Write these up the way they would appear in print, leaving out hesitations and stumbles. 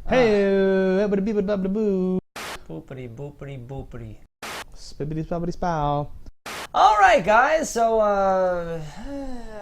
Hey, boopity Boopity, boopity, boopity. spibbity spobbity spow. Alright, guys, so,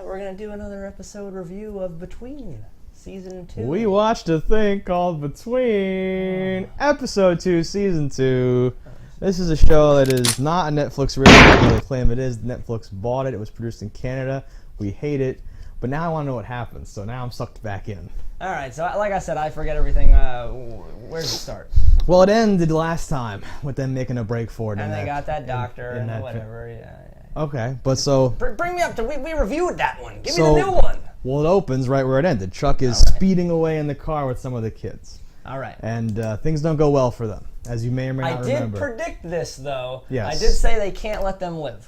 we're gonna do another episode review of Between, Season 2. We watched a thing called Between, Episode 2, Season 2. This is a show that is not a Netflix original. They claim it is. Netflix bought it. It was produced in Canada. We hate it. But now I want to know what happens, so now I'm sucked back in. Alright, so like I said, I forget everything. Where does it start? Well, it ended last time with them making a break for it. And they got that doctor in and that whatever, yeah. Okay, but so... Bring me up to... We reviewed that one. Give me the new one. Well, it opens right where it ended. Chuck is speeding away in the car with some of the kids. Alright. And things don't go well for them, as you may or may not remember. I did predict this, though. Yes. I did say they can't let them live.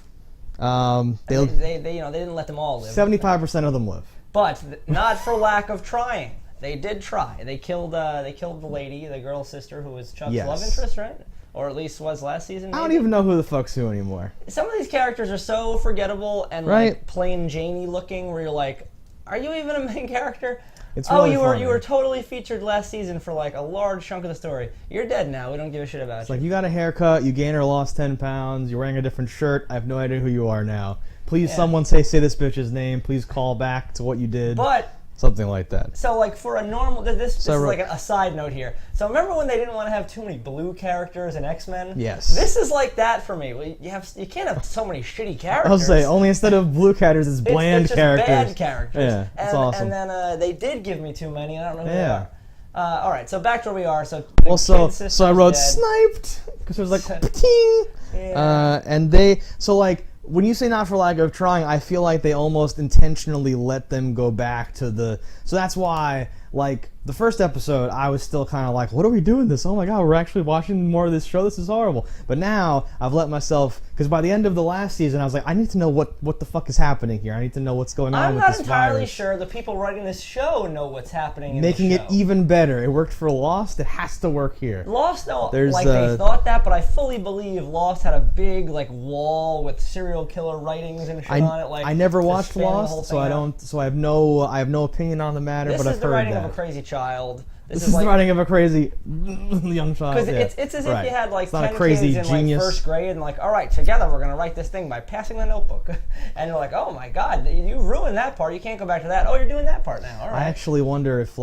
They didn't let them all live. 75% of them live. But not for lack of trying. They did try. They killed the lady, the girl's sister, who was Chuck's love interest, right? Or at least was last season. Maybe? I don't even know who the fuck's who anymore. Some of these characters are so forgettable and like plain Janey looking, where you're like, are you even a main character? It's really funny. You were totally featured last season for like a large chunk of the story. You're dead now. We don't give a shit about you. It's like, you got a haircut, you gained or lost 10 pounds, you're wearing a different shirt, I have no idea who you are now. Please, someone say this bitch's name. Please call back to what you did. But something like that. So, like, for a normal... This is like a side note here. So, remember when they didn't want to have too many blue characters in X-Men? Yes. This is like that for me. You can't have so many shitty characters. I'll say, only instead of blue characters, it's bland it's just characters. bad characters. Yeah, that's awesome. And then they did give me too many. I don't know who they are. All right, so back to where we are. So, so I wrote sniped, because it was like, pa-ting. And they... So, like... When you say not for lack of trying, I feel like they almost intentionally let them go back to the... So that's why, like, the first episode, I was still kind of like, what are we doing this? Oh my god, we're actually watching more of this show? This is horrible. But now, I've let myself... Because by the end of the last season, I was like, I need to know what the fuck is happening here. I need to know what's going on with this virus. I'm not entirely sure the people writing this show know what's happening in Making the show. it even better. It worked for Lost. It has to work here. Lost, though, they thought that, but I fully believe Lost had a big, like, wall with serial killer writings and shit on it. Like, I never watched Lost, so I don't. So I have no opinion on the matter. But I've heard that. This is the writing of a crazy child. This is the writing of a crazy young child. Because it's as if you had like 10 crazy kids in like first grade and like, all right, together we're gonna write this thing by passing the notebook, and you're like, oh my god, you ruined that part. You can't go back to that. Oh, you're doing that part now. All right. I actually wonder if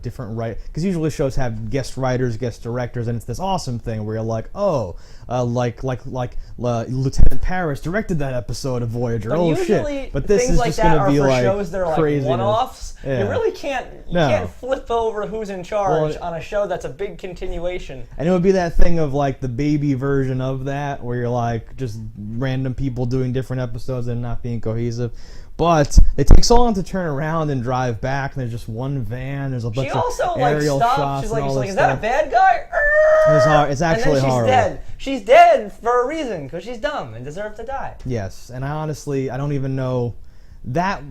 different because usually shows have guest writers, guest directors, and it's this awesome thing where you're like, oh, Lieutenant Paris directed that episode of Voyager. But shit! But this is just gonna be like shows that are like one-offs. Yeah. You really can't flip over who's in charge on a show that's a big continuation. And it would be that thing of like the baby version of that, where you're like just random people doing different episodes and not being cohesive. But it takes so long to turn around and drive back, and there's just one van. There's a bunch of aerial shots. She's like, is that a bad guy? It's actually horrible. Dead. She's dead for a reason, because she's dumb and deserves to die. Yes, and I don't even know that.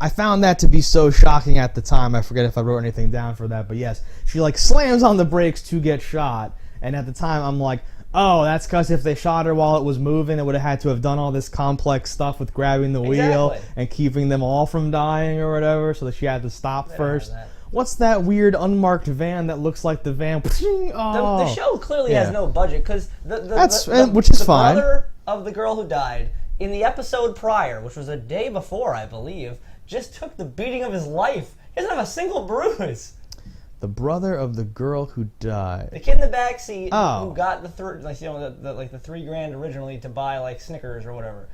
I found that to be so shocking at the time. I forget if I wrote anything down for that, but yes, she like slams on the brakes to get shot, and at the time I'm like, oh, that's because if they shot her while it was moving, they would have had to have done all this complex stuff with grabbing the wheel and keeping them all from dying or whatever, so that she had to stop first. What's that weird unmarked van that looks like the van? The show clearly has no budget, because the brother of the girl who died in the episode prior, which was a day before, I believe, just took the beating of his life. He doesn't have a single bruise. The brother of the girl who died. The kid in the back seat who got the $3,000 originally to buy like Snickers or whatever.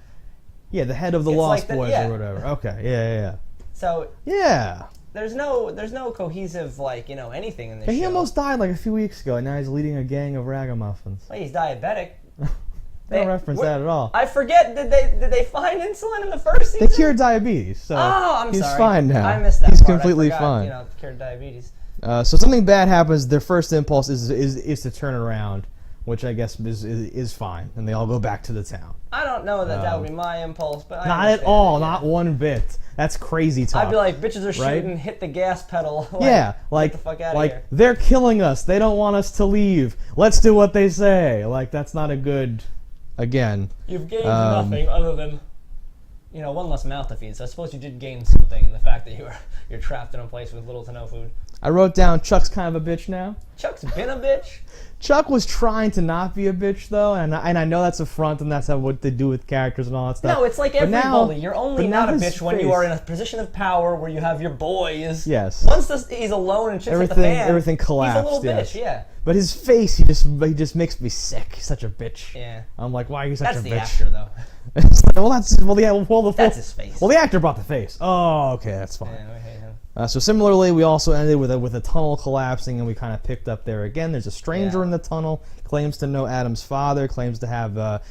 Yeah, the head of the Lost Boys or whatever. Okay, yeah. So yeah, there's no cohesive anything in this show. He almost died like a few weeks ago, and now he's leading a gang of ragamuffins. Well, he's diabetic. They don't reference that at all. I forget. Did they find insulin in the first season? They cured diabetes, so I'm he's sorry. fine now. I missed that He's part. completely I fine. Cured diabetes. So something bad happens. Their first impulse is to turn around, which I guess is fine, and they all go back to the town. I don't know that would be my impulse, but not at all, not one bit. That's crazy talk. I'd be like, bitches are shooting, hit the gas pedal. Get the fuck out of here. They're killing us. They don't want us to leave. Let's do what they say. Like, that's not a good. Again, you've gained nothing other than one less mouth to feed. So I suppose you did gain something in the fact that you're trapped in a place with little to no food. I wrote down Chuck's kind of a bitch now. Chuck's been a bitch? Chuck was trying to not be a bitch, though, and I know that's a front, and that's what they do with characters and all that stuff. No, it's like every bully. You're only not a bitch when you are in a position of power where you have your boys. Yes. Once he's alone and shit's hit the fan, everything collapsed. He's a little bitch, yeah. But his face, he just makes me sick. He's such a bitch. Yeah. I'm like, why are you such a bitch? That's the actor, though. That's his face. Well, the actor brought the face. Oh, okay, that's fine. Yeah, we hate him. So similarly, we also ended with a tunnel collapsing, and we kind of picked up there again. There's a stranger in the tunnel, claims to know Adam's father, claims to have a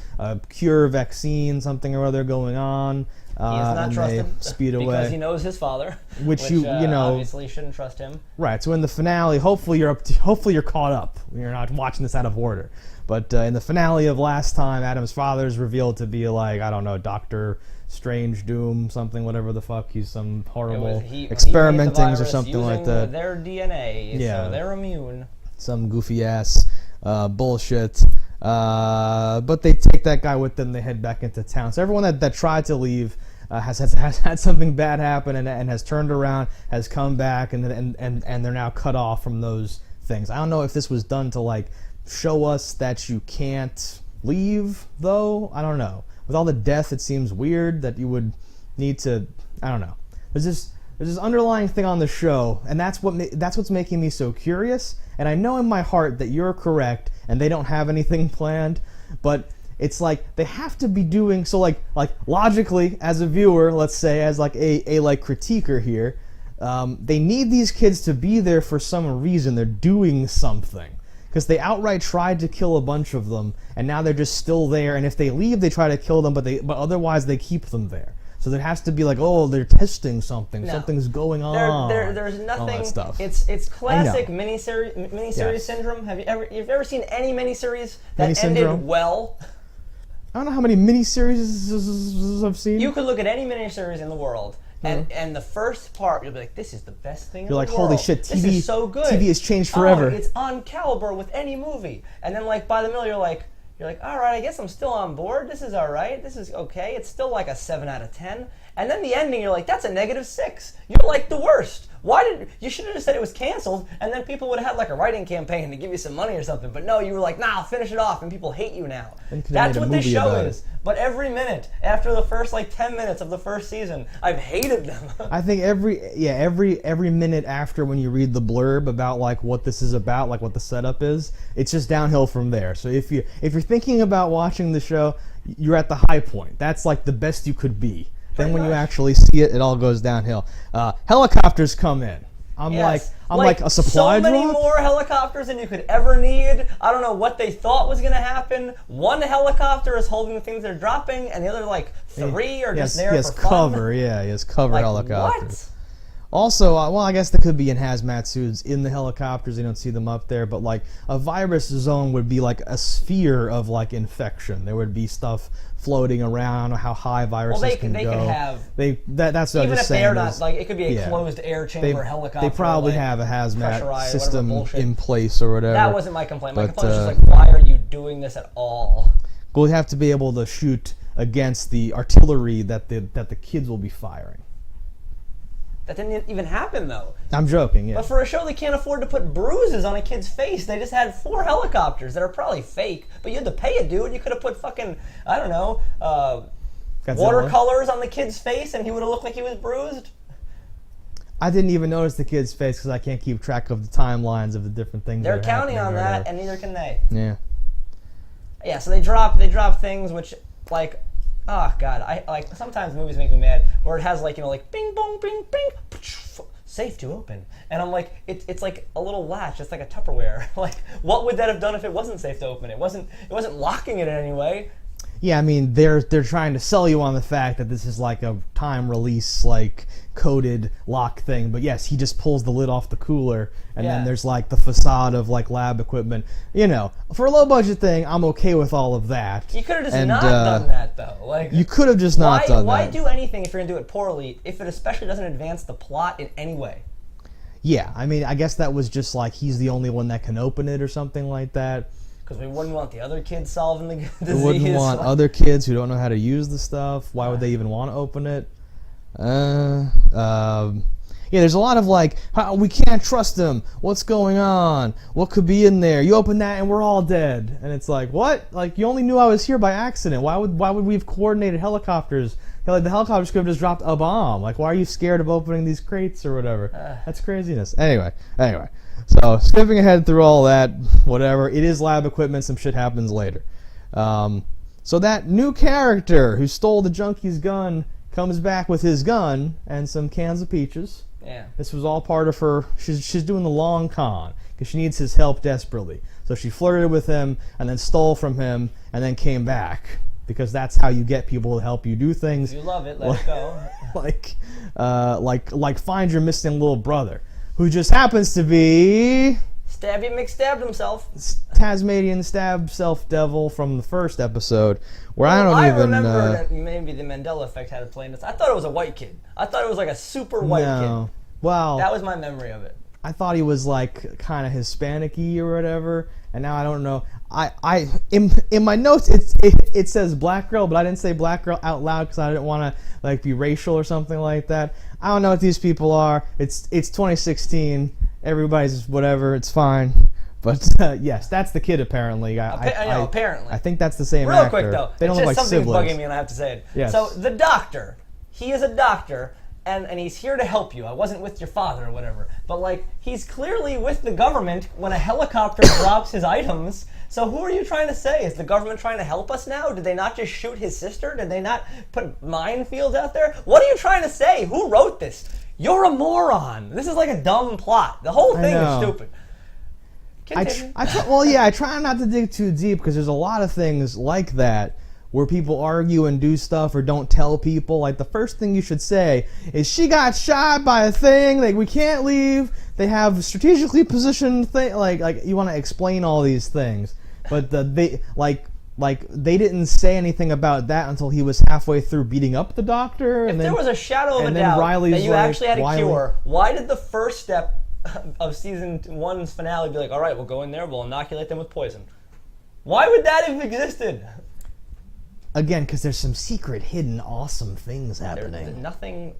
cure, vaccine, something or other going on. He is not trusted speed away because he knows his father, which you know obviously shouldn't trust him. Right. So in the finale, hopefully you're caught up. You're not watching this out of order. But in the finale of last time, Adam's father is revealed to be like, I don't know, Dr. Strange Doom, something, whatever the fuck. He's some horrible experimenting or something like that. Their DNA, so they're immune. Some goofy ass bullshit. But they take that guy with them. They head back into town. So everyone that tried to leave has had something bad happen and has turned around, has come back, and they're now cut off from those things. I don't know if this was done to like show us that you can't leave, though. I don't know. With all the death, it seems weird that you would need to. I don't know. There's this underlying thing on the show, and that's what's making me so curious. And I know in my heart that you're correct, and they don't have anything planned. But it's like they have to be doing so. Like logically, as a viewer, let's say, as like a like critiquer here, they need these kids to be there for some reason. They're doing something. Because they outright tried to kill a bunch of them, and now they're just still there. And if they leave, they try to kill them, but otherwise they keep them there. So there has to be like, oh, they're testing something. No. Something's going on. There's nothing. All that stuff. It's classic miniseries syndrome. Have you ever seen any miniseries that ended well? I don't know how many miniseries I've seen. You could look at any miniseries in the world. And the first part, you'll be like, this is the best thing in the world. You're like, holy shit, TV, this is so good. TV has changed forever. It's on caliber with any movie. And then like by the middle, you're like, all right, I guess I'm still on board. This is all right. This is okay. It's still like a 7 out of 10. And then the ending, you're like, that's a -6. You're like the worst. You should have just said it was canceled, and then people would have had like a writing campaign to give you some money or something. But no, you were like, nah, I'll finish it off, and people hate you now. That's what this show is. But every minute, after the first like 10 minutes of the first season, I've hated them. I think every minute after when you read the blurb about like what this is about, like what the setup is, it's just downhill from there. So if you're thinking about watching the show, you're at the high point. That's like the best you could be. Then when you actually see it, it all goes downhill. Helicopters come in. I'm like a supply drop. So many more helicopters than you could ever need. I don't know what they thought was going to happen. One helicopter is holding the things they're dropping, and the other like 3 are just there for fun. Cover. Yeah, he has cover helicopters. What? Also, I guess they could be in hazmat suits in the helicopters. You don't see them up there, but like a virus zone would be like a sphere of like infection. There would be stuff floating around. I don't know how high viruses can go. They could have. That's what I'm just saying. Even if they're not, like it could be a closed air chamber helicopter. They probably have a hazmat system in place or whatever. That wasn't my complaint. My complaint was just like, why are you doing this at all? We'll have to be able to shoot against the artillery that the kids will be firing. That didn't even happen, though. I'm joking, yeah. But for a show, they can't afford to put bruises on a kid's face. They just had 4 helicopters that are probably fake, but you had to pay a dude. You could have put fucking, I don't know, watercolors on the kid's face, and he would have looked like he was bruised. I didn't even notice the kid's face because I can't keep track of the timelines of the different things. They're counting on that, and neither can they. Yeah. Yeah, so they drop things which, like... Oh God! I like sometimes movies make me mad where it has like like bing bong bing bing safe to open, and I'm like it's like a little latch. It's like a Tupperware. Like what would that have done if it wasn't safe to open? It wasn't locking it in any way. Yeah, I mean they're trying to sell you on the fact that this is like a time release like coded lock thing, but yes, he just pulls the lid off the cooler, and then there's like the facade of like lab equipment. You know, for a low budget thing, I'm okay with all of that. You could have just not done that though. Like you could have just not done that. Why do anything if you're gonna do it poorly? If it especially doesn't advance the plot in any way. Yeah, I mean, I guess that was just like he's the only one that can open it or something like that. Because we wouldn't want the other kids solving the disease. We wouldn't want other kids who don't know how to use the stuff. Why would they even want to open it? Yeah, there's a lot of like, we can't trust them. What's going on? What could be in there? You open that and we're all dead. And it's like, what? Like, you only knew I was here by accident. Why would we have coordinated helicopters? Like, the helicopters could have just dropped a bomb. Like, why are you scared of opening these crates or whatever? That's craziness. Anyway. So, skipping ahead through all that, whatever. It is lab equipment. Some shit happens later. So that new character who stole the junkie's gun comes back with his gun and some cans of peaches. Yeah. This was all part of her. She's doing the long con because she needs his help desperately. So she flirted with him and then stole from him and then came back because that's how you get people to help you do things. If you love it, let it go. like find your missing little brother, who just happens to be Stabby McStabbed himself. Tasmanian stab self devil from the first episode, where I remember that maybe the Mandela effect had a play in this. I thought it was a white kid. I thought it was like a super white kid. Well, that was my memory of it. I thought he was like kind of Hispanic-y or whatever, and now I don't know. In my notes it says black girl, but I didn't say black girl out loud because I didn't want to like be racial or something like that. I don't know what these people are. It's 2016. Everybody's whatever. It's fine. But yes, that's the kid apparently. Apparently. I think that's the same Real actor. Quick though, they don't it's look just like something's siblings. bugging me and I have to say it. Yes. So the doctor, he is a doctor. And he's here to help you. I wasn't with your father or whatever. But, like, he's clearly with the government when a helicopter drops his items. So who are you trying to say? Is the government trying to help us now? Did they not just shoot his sister? Did they not put minefields out there? What are you trying to say? Who wrote this? You're a moron. This is like a dumb plot. The whole thing is stupid. I try not to dig too deep because there's a lot of things like that where people argue and do stuff or don't tell people. Like, the first thing you should say is, she got shot by a thing, like, we can't leave. They have strategically positioned thing. Like you want to explain all these things. But they didn't say anything about that until he was halfway through beating up the doctor. If there was a shadow of a doubt that you actually had a cure, why did the first step of season 1's finale be like, all right, we'll go in there, we'll inoculate them with poison? Why would that have existed? Again, because there's some secret, hidden, awesome things happening. There's nothing.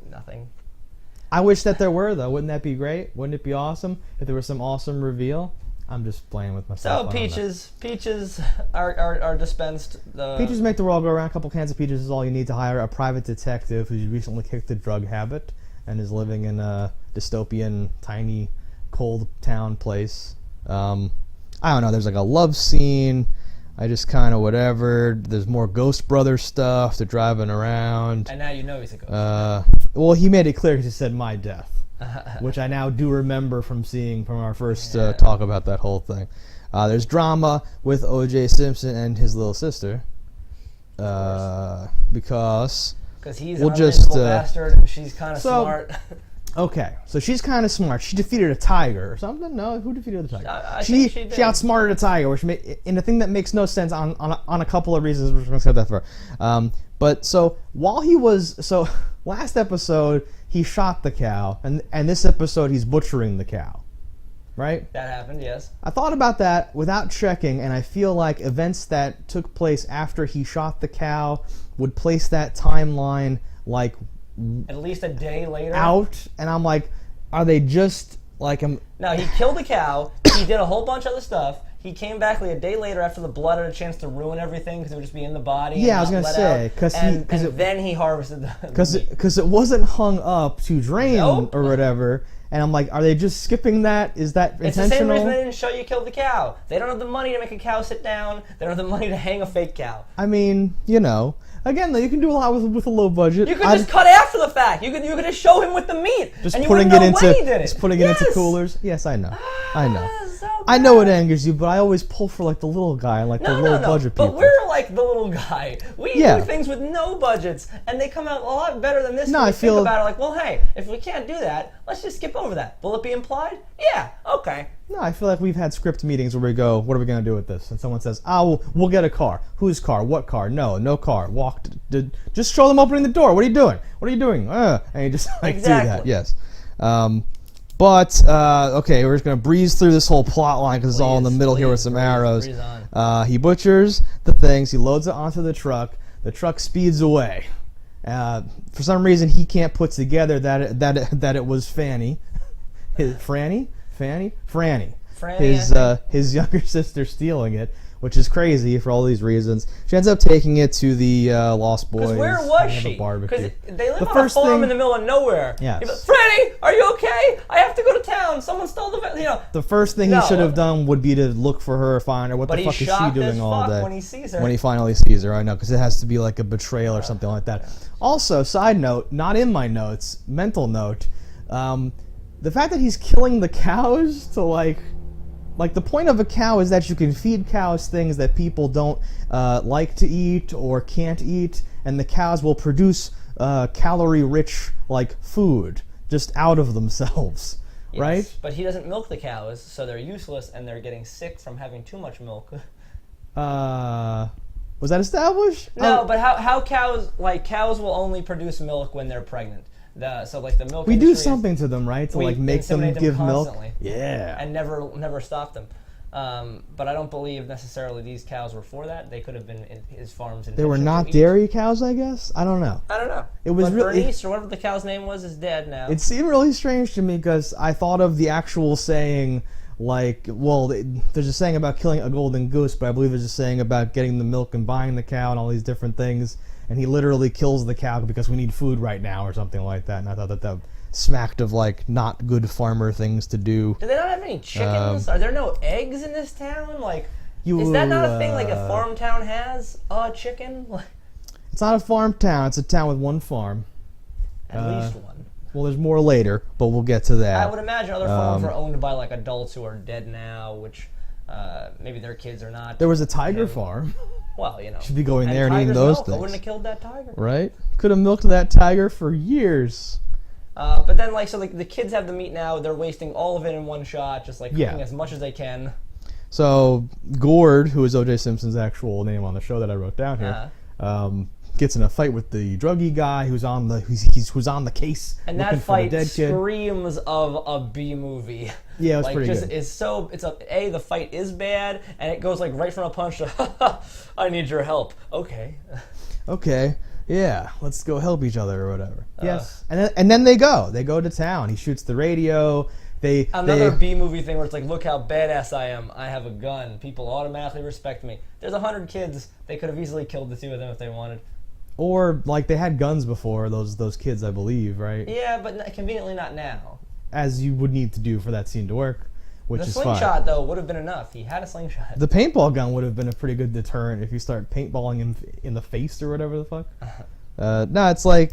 I wish that there were, though. Wouldn't that be great? Wouldn't it be awesome if there was some awesome reveal? I'm just playing with myself. So peaches are dispensed. Peaches make the world go around. A couple cans of peaches is all you need to hire a private detective who's recently kicked a drug habit and is living in a dystopian, tiny, cold town place. I don't know. There's like a love scene. I just kind of whatever. There's more Ghost Brother stuff. They're driving around. And now you know he's a ghost. Well, he made it clear because he said my death, which I now do remember from our first talk about that whole thing. There's drama with O.J. Simpson and his little sister. Because he's an unreasonable bastard and she's kind of smart. Okay, so she's kind of smart. She defeated a tiger or something. No, who defeated the tiger? She outsmarted a tiger, which in a thing that makes no sense on a couple of reasons. We're going to set that for. But so last episode he shot the cow, and this episode he's butchering the cow, right? That happened, yes. I thought about that without checking, and I feel like events that took place after he shot the cow would place that timeline like at least a day later out, and I'm like, are they just like No, he killed the cow. He did a whole bunch of other stuff. He came back like a day later after the blood had a chance to ruin everything because it would just be in the body. Yeah, I was gonna say then he harvested the because it wasn't hung up to drain or whatever. And I'm like, are they just skipping that? Is that intentional? It's the same reason they didn't show you killed the cow. They don't have the money to make a cow sit down. They don't have the money to hang a fake cow. I mean, again, though, you can do a lot with a low budget. You could just cut after the fact. You could just show him with the meat, just and you putting wouldn't know when he did it. Just putting it into coolers. Yes, I know. I know it angers you, but I always pull for like the little guy, like the low budget people. But we're like the little guy. We do things with no budgets, and they come out a lot better than this. I feel about it like, well, hey, if we can't do that, let's just skip over that. Will it be implied? Yeah. Okay. No, I feel like we've had script meetings where we go, what are we going to do with this? And someone says, we'll get a car. Whose car? What car? No car. Just show them opening the door. What are you doing? And you just do that. Yes. But, okay, we're just going to breeze through this whole plot line because it's all in the middle here with some arrows. He butchers the things. He loads it onto the truck. The truck speeds away. For some reason, he can't put together that it was Franny. His younger sister stealing it, which is crazy for all these reasons. She ends up taking it to the Lost Boys. Because where was she? Because they live on a farm in the middle of nowhere. Yes. Franny, are you okay? I have to go to town. Someone stole the. The first thing he should have done would be to look for her, find her. What the fuck is she doing all day? When he sees her. When he finally sees her, I know, because it has to be like a betrayal or something like that. Also, side note, not in my notes, mental note, the fact that he's killing the cows to like the point of a cow is that you can feed cows things that people don't like to eat or can't eat, and the cows will produce calorie-rich food just out of themselves, yes, right? But he doesn't milk the cows, so they're useless and they're getting sick from having too much milk. Was that established? No, but how cows will only produce milk when they're pregnant. The milk. We do something to them, right? To make them give milk. Yeah. And never stop them. But I don't believe necessarily these cows were for that. They could have been in his farms. They were not dairy cows, I guess. I don't know. It was Bernice or whatever the cow's name was is dead now. It seemed really strange to me because I thought of the actual saying. There's a saying about killing a golden goose, but I believe there's a saying about getting the milk and buying the cow and all these different things. And he literally kills the cow because we need food right now or something like that. And I thought that smacked of not good farmer things to do. Do they not have any chickens? Are there no eggs in this town? Is that not a thing a farm town has? A chicken? It's not a farm town. It's a town with one farm. At least one. Well, there's more later, but we'll get to that. I would imagine other farms are owned by adults who are dead now, which maybe their kids are not. There was a tiger farm. Well, should be going there and eating those things. I wouldn't have killed that tiger. Right? Could have milked that tiger for years. But then, the kids have the meat now. They're wasting all of it in one shot, just cooking as much as they can. So Gord, who is O.J. Simpson's actual name on the show that I wrote down here, gets in a fight with the druggie guy who's on the case. And that fight screams of a B movie. Yeah, it was pretty good. The fight is bad, and it goes right from a punch to, I need your help. Okay. Okay. Yeah, let's go help each other or whatever. Yes. And then they go to town. He shoots the radio. Another B movie thing where it's look how badass I am. I have a gun. People automatically respect me. There's 100 kids. They could have easily killed the two of them if they wanted. Or they had guns before, those kids, I believe, right? Yeah, but conveniently not now. As you would need to do for that scene to work, which is fine. The slingshot, though, would have been enough. He had a slingshot. The paintball gun would have been a pretty good deterrent if you start paintballing him in the face or whatever the fuck. No, it's I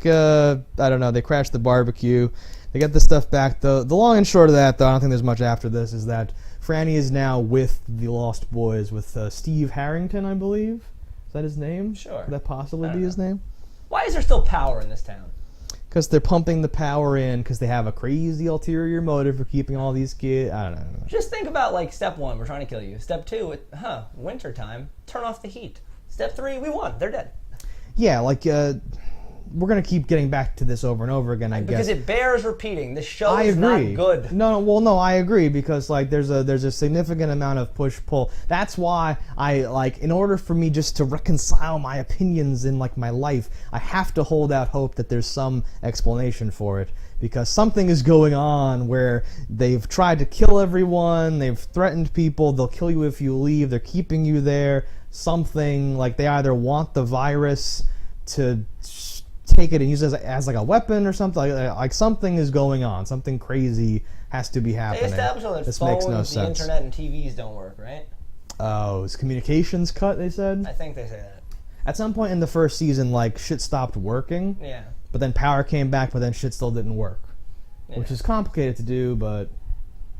don't know, they crashed the barbecue. They get the stuff back. The long and short of that, though, I don't think there's much after this, is that Franny is now with the Lost Boys, with Steve Harrington, I believe. Is that his name? Sure. Could that possibly be his name? Why is there still power in this town? Because they're pumping the power in, because they have a crazy ulterior motive for keeping all these kids. I don't know. Just think about, step 1, we're trying to kill you. Step 2, winter time, turn off the heat. Step 3, we won, they're dead. Yeah, we're going to keep getting back to this over and over again, I guess. Because it bears repeating. This show is not good. No, I agree, because there's a significant amount of push-pull. That's why in order for me just to reconcile my opinions in my life, I have to hold out hope that there's some explanation for it. Because something is going on where they've tried to kill everyone, they've threatened people, they'll kill you if you leave, they're keeping you there. Something, they either want the virus to take it and use it as a weapon or something. Something is going on. Something crazy has to be happening. They established that this phones, makes no sense. The internet, and TVs don't work, right? Oh, is communications cut, they said? I think they say that. At some point in the first season, shit stopped working. Yeah. But then power came back, but then shit still didn't work. Yeah. Which is complicated to do, but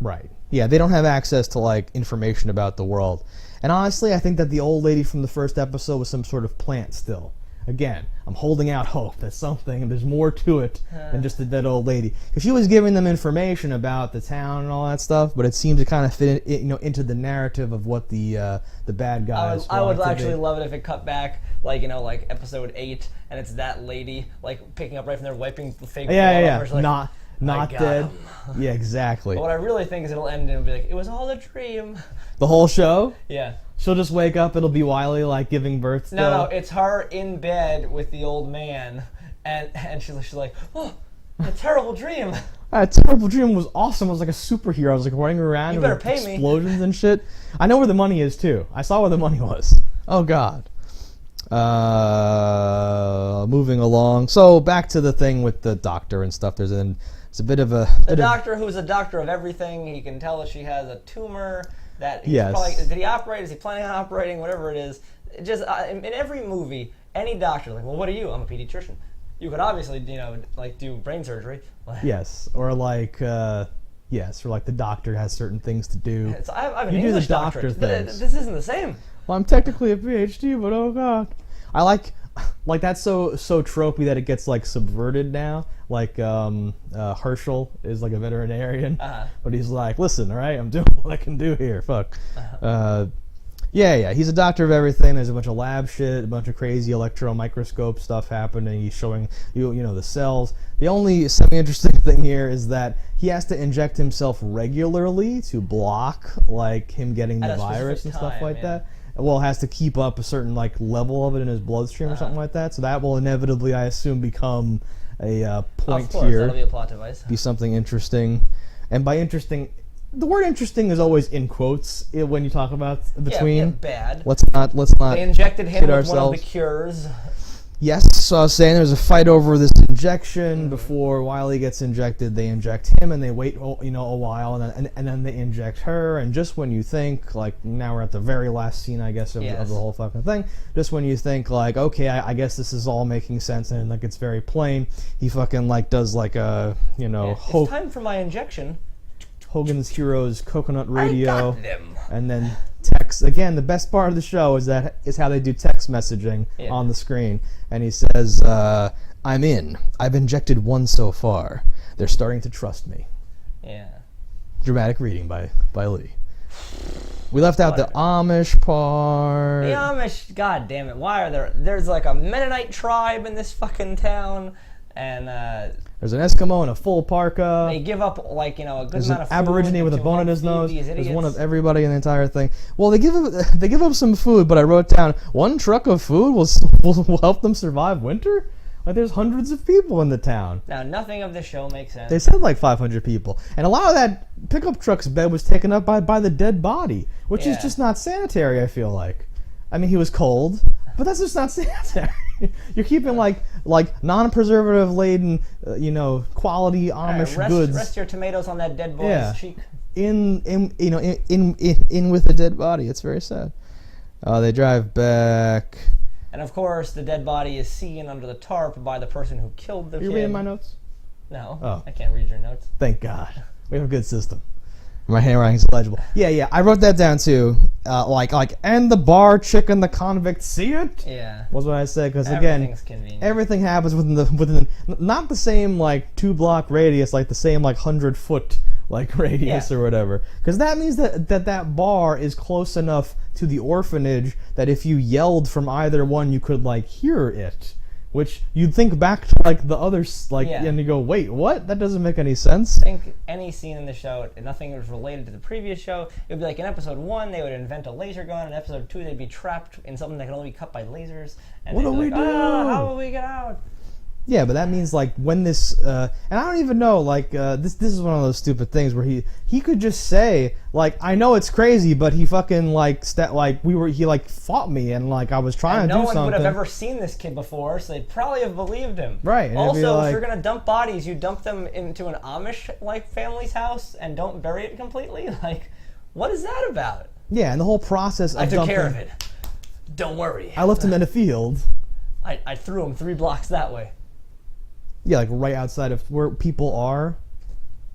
right. Yeah, they don't have access to, information about the world. And honestly, I think that the old lady from the first episode was some sort of plant still. Again, I'm holding out hope that there's more to it than just a dead old lady. Because she was giving them information about the town and all that stuff, but it seemed to kind of fit into the narrative of what the bad guys I would actually love it if it cut back, episode 8, and it's that lady, picking up right from there, wiping the fake blood off her. not dead. Yeah, exactly. But what I really think is it'll end and it'll be like, it was all a dream. The whole show? Yeah. She'll just wake up, it'll be Wiley, like, giving birth still? No, it's her in bed with the old man, and she's like, oh, a terrible dream. A terrible dream was awesome. I was like a superhero. I was like running around with explosions and shit. I know where the money is too. I saw where the money was. Oh God. Moving along. So back to the thing with the doctor and stuff. It's a bit of a... The doctor who's a doctor of everything. He can tell that she has a tumor. That he's probably, did he operate? Is he planning on operating? Whatever it is. Just in every movie, any doctor, like, well, what are you? I'm a pediatrician. You could obviously, like do brain surgery. Yes, or like, yes, or like the doctor has certain things to do. I have an you English do the doctor doctorate. things. This isn't the same. Well, I'm technically a PhD, but oh God. I like that's so tropey that it gets like subverted now. Like Herschel is like a veterinarian, but he's like, listen, all right, I'm doing what I can do here. Fuck. Yeah, he's a doctor of everything. There's a bunch of lab shit, a bunch of crazy electron microscope stuff happening. He's showing you the cells. The only semi-interesting thing here is that he has to inject himself regularly to block like him getting the virus and stuff like that. Well, has to keep up a certain like level of it in his bloodstream or something like that. So that will inevitably, I assume, become a point of course, here. That'll be a plot device. Be something interesting, and by interesting, the word "interesting" is always in quotes when you talk about between. Yeah, bad. Let's not. They injected him with one of the cures. Yes, so I was saying there's a fight over this injection. Before Wiley gets injected, they inject him, and they wait, a while, and then they inject her. And just when you think, like, now we're at the very last scene, I guess, of the whole fucking thing. Just when you think, like, okay, I guess this is all making sense, and like it's very plain. He fucking like does like a, it's time for my injection. Hogan's Heroes coconut radio, I got them. And then text. Again, the best part of the show is how they do text messaging on the screen. And he says, "I'm in. I've injected one so far. They're starting to trust me." Yeah. Dramatic reading by Lee. We left out the Amish part. The Amish, god damn it! Why are there's like a Mennonite tribe in this fucking town, and there's an Eskimo in a full parka. They give up like a good amount of food. There's an Aborigine with a bone in his nose. There's one of everybody in the entire thing. Well, they give up some food, but I wrote down 1 truck of food will help them survive winter. Like there's hundreds of people in the town. Now nothing of the show makes sense. They said like 500 people, and a lot of that pickup truck's bed was taken up by the dead body, which is just not sanitary. I feel like. I mean, he was cold, but that's just not sanitary. You're keeping like non-preservative laden, quality Amish goods. Rest your tomatoes on that dead boy's cheek. In with the dead body. It's very sad. They drive back. And of course, the dead body is seen under the tarp by the person who killed the kid. Are you reading my notes? No. Oh. I can't read your notes. Thank God. We have a good system. My handwriting's illegible. Yeah. I wrote that down too. And the bar chick and the convict see it. Yeah. Was what I said, because again, everything happens within not the same like 2-block radius, like the same like 100-foot like radius or whatever. Because that means that bar is close enough to the orphanage that if you yelled from either one, you could like hear it. Which you'd think back to like the others, and you go, wait, what? That doesn't make any sense. I think any scene in the show, nothing was related to the previous show. It would be like in episode 1, they would invent a laser gun. In episode 2, they'd be trapped in something that can only be cut by lasers. And what do we do? How will we get out? Yeah, but that means like when this, and I don't even know, like this is one of those stupid things where he could just say like, I know it's crazy, but he fucking he fought me and like I was trying to do something. No one would have ever seen this kid before, so they'd probably have believed him. Right. Also, if you're gonna dump bodies, you dump them into an Amish like family's house and don't bury it completely. Like, what is that about? Yeah, and the whole process. I took care of it. Don't worry. I left him in a field. I threw him 3 blocks that way. Yeah, like right outside of where people are.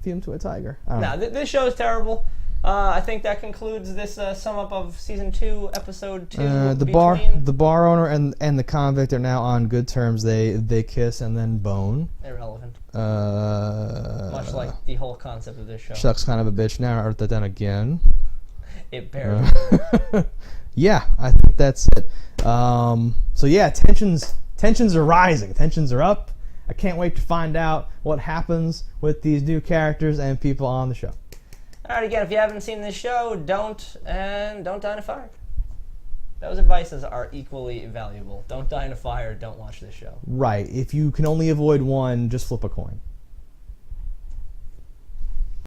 Feed him to a tiger. This show is terrible. I think that concludes this sum up of season 2, episode 2. The bar owner and the convict are now on good terms. They kiss and then bone. Irrelevant. Much like the whole concept of this show. Chuck's kind of a bitch now. I wrote that down again. It barely. Yeah, I think that's it. So yeah, tensions are rising. Tensions are up. I can't wait to find out what happens with these new characters and people on the show. All right, again, if you haven't seen this show, don't die in a fire. Those advices are equally valuable. Don't die in a fire, don't watch this show. Right. If you can only avoid one, just flip a coin.